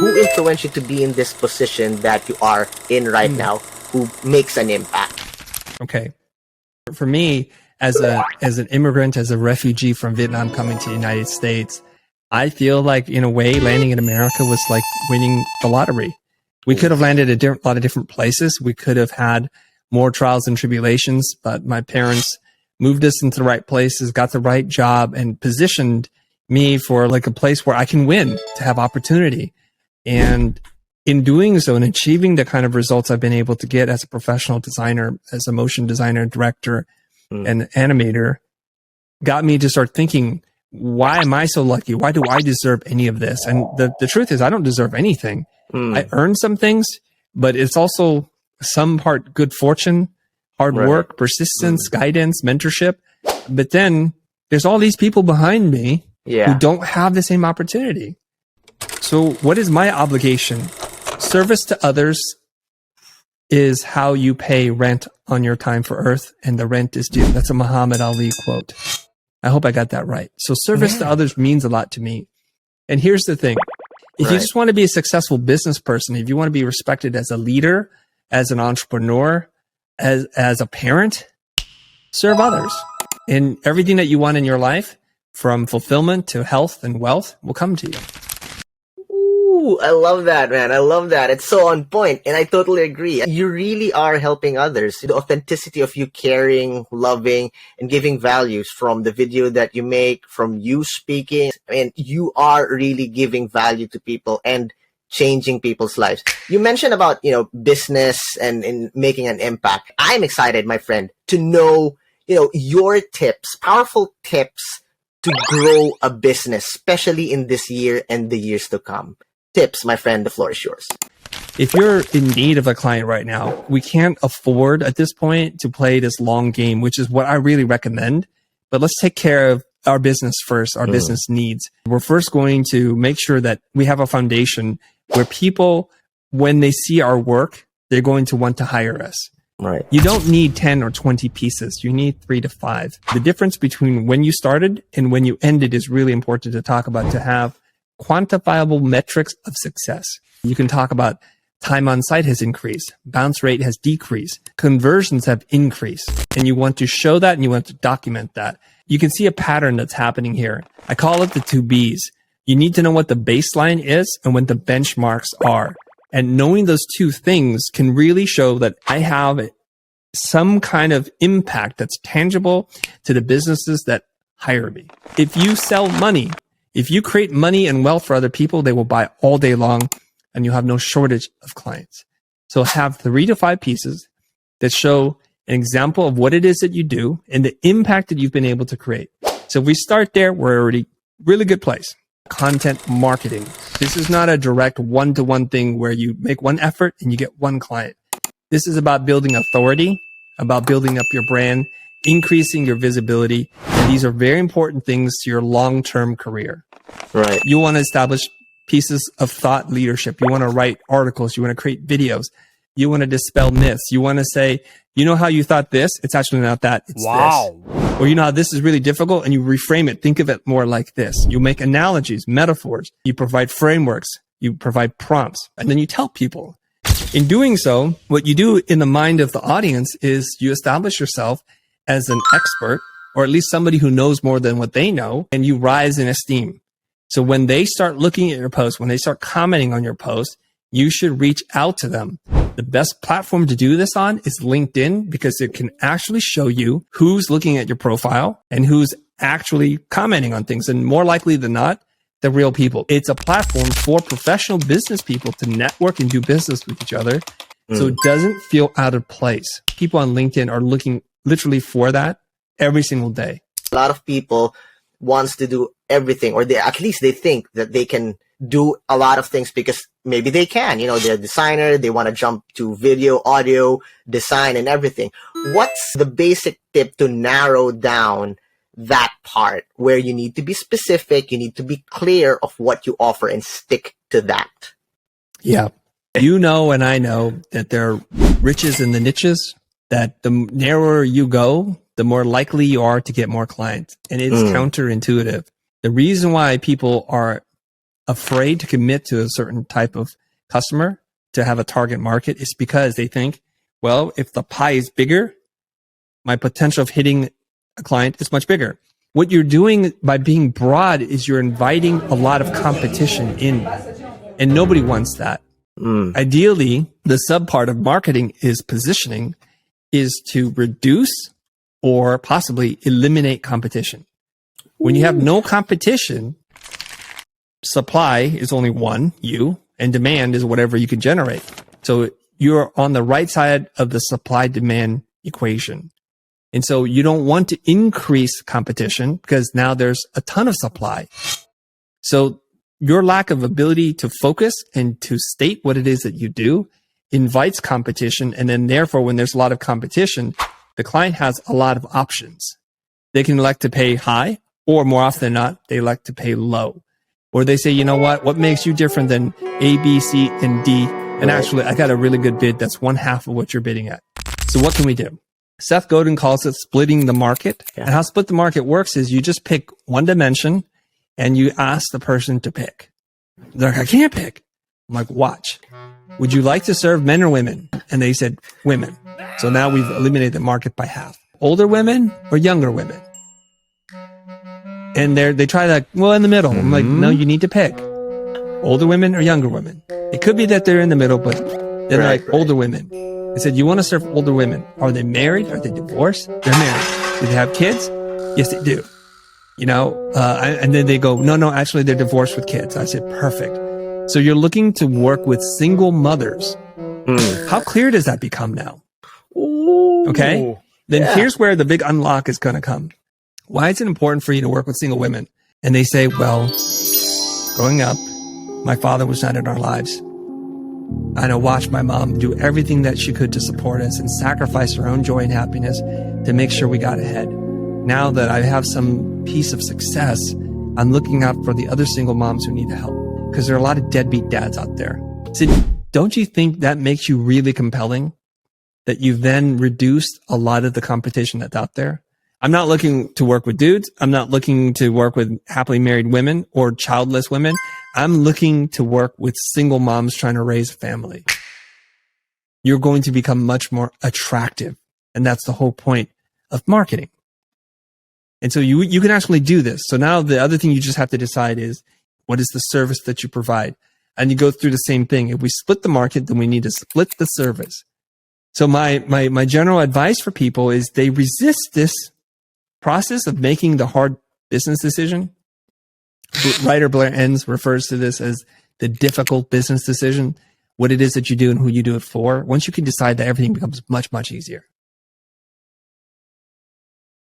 who influenced you to be in this position that you are in right now, who makes an impact? Okay. For me, as an immigrant, as a refugee from Vietnam coming to the United States, I feel like in a way landing in America was like winning the lottery. We could have landed at a lot of different places. We could have had more trials and tribulations, but my parents moved us into the right places, got the right job, and positioned me for like a place where I can win, to have opportunity. And in doing so and achieving the kind of results I've been able to get as a professional designer, as a motion designer, director, and animator, got me to start thinking, why am I so lucky? Why do I deserve any of this? And the truth is, I don't deserve anything. I earned some things, but it's also some part good fortune, hard work, persistence, guidance, mentorship. But then there's all these people behind me who don't have the same opportunity. So what is my obligation? Service to others is how you pay rent on your time for earth, and the rent is due. That's a Muhammad Ali quote. I hope I got that right. So service to others means a lot to me. And here's the thing. If you just want to be a successful business person, if you want to be respected as a leader, as an entrepreneur, as a parent, serve others. And everything that you want in your life, from fulfillment to health and wealth, will come to you. Ooh, I love that, man. I love that. It's so on point, and I totally agree. You really are helping others. The authenticity of you caring, loving, and giving values from the video that you make, from you speaking. I mean, you are really giving value to people and changing people's lives. You mentioned about, business and making an impact. I'm excited, my friend, to know, your tips, powerful tips to grow a business, especially in this year and the years to come. Tips, my friend, the floor is yours. If you're in need of a client right now, we can't afford at this point to play this long game, which is what I really recommend. But let's take care of our business first, our business needs. We're first going to make sure that we have a foundation where people, when they see our work, they're going to want to hire us. Right. You don't need 10 or 20 pieces. You need 3 to 5. The difference between when you started and when you ended is really important to talk about, to have quantifiable metrics of success. You can talk about time on site has increased, bounce rate has decreased, conversions have increased, and you want to show that and you want to document that. You can see a pattern that's happening here. I call it the 2 Bs. You need to know what the baseline is and what the benchmarks are. And knowing those 2 things can really show that I have some kind of impact that's tangible to the businesses that hire me. If you sell money, if you create money and wealth for other people, they will buy all day long and you have no shortage of clients. So have 3 to 5 pieces that show an example of what it is that you do and the impact that you've been able to create. So if we start there, we're already really good place. Content marketing. This is not a direct one-to-one thing where you make one effort and you get one client. This is about building authority, about building up your brand, increasing your visibility. And these are very important things to your long-term career. Right. You want to establish pieces of thought leadership. You want to write articles. You want to create videos. You want to dispel myths. You want to say, you know how you thought this? It's actually not that. It's this. Or you know how this is really difficult, and you reframe it. Think of it more like this. You make analogies, metaphors. You provide frameworks. You provide prompts. And then you tell people. In doing so, what you do in the mind of the audience is you establish yourself as an expert, or at least somebody who knows more than what they know, and you rise in esteem. So when they start looking at your post, when they start commenting on your post, you should reach out to them. The best platform to do this on is LinkedIn, because it can actually show you who's looking at your profile and who's actually commenting on things. And more likely than not, the real people. It's a platform for professional business people to network and do business with each other. So it doesn't feel out of place. People on LinkedIn are looking literally for that every single day. A lot of people wants to do everything, or at least they think that they can do a lot of things because maybe they can. They're a designer, they want to jump to video, audio, design, and everything. What's the basic tip to narrow down that part where you need to be specific, you need to be clear of what you offer and stick to that? Yeah. You know, and I know that there are riches in the niches, that the narrower you go, the more likely you are to get more clients. And it's counterintuitive. The reason why people are afraid to commit to a certain type of customer to have a target market is because they think, well, if the pie is bigger, my potential of hitting a client is much bigger. What you're doing by being broad is you're inviting a lot of competition in, and nobody wants that. Ideally, the sub part of marketing is positioning is to reduce or possibly eliminate competition. When you have no competition, supply is only one, you, and demand is whatever you can generate. So you're on the right side of the supply demand equation. And so you don't want to increase competition because now there's a ton of supply. So your lack of ability to focus and to state what it is that you do invites competition. And then therefore, when there's a lot of competition, the client has a lot of options. They can elect to pay high, or more often than not, they elect to pay low. Or they say, you know what makes you different than A, B, C, and D? And actually, I got a really good bid that's one half of what you're bidding at. So what can we do? Seth Godin calls it splitting the market. Yeah. And how split the market works is you just pick one dimension and you ask the person to pick. They're like, I can't pick. I'm like, watch. Would you like to serve men or women? And they said, women. So now we've eliminated the market by half. Older women or younger women? And they try that, well, in the middle. I'm like, no, you need to pick. Older women or younger women? It could be that they're in the middle, but they're like older women. I said, you want to serve older women. Are they married? Are they divorced? They're married. Do they have kids? Yes, they do. You know, and then they go, no, actually they're divorced with kids. I said, perfect. So you're looking to work with single mothers. How clear does that become now? Okay. Then here's where the big unlock is going to come. Why is it important for you to work with single women? And they say, well, growing up, my father was not in our lives. And I watched my mom do everything that she could to support us and sacrifice her own joy and happiness to make sure we got ahead. Now that I have some piece of success, I'm looking out for the other single moms who need help because there are a lot of deadbeat dads out there. So don't you think that makes you really compelling? That you've then reduced a lot of the competition that's out there? I'm not looking to work with dudes. I'm not looking to work with happily married women or childless women. I'm looking to work with single moms trying to raise a family. You're going to become much more attractive. And that's the whole point of marketing. And so you can actually do this. So now the other thing you just have to decide is, what is the service that you provide? And you go through the same thing. If we split the market, then we need to split the service. So my general advice for people is they resist this process of making the hard business decision. Writer Blair Enns refers to this as the difficult business decision, what it is that you do and who you do it for. Once you can decide that, everything becomes much, much easier.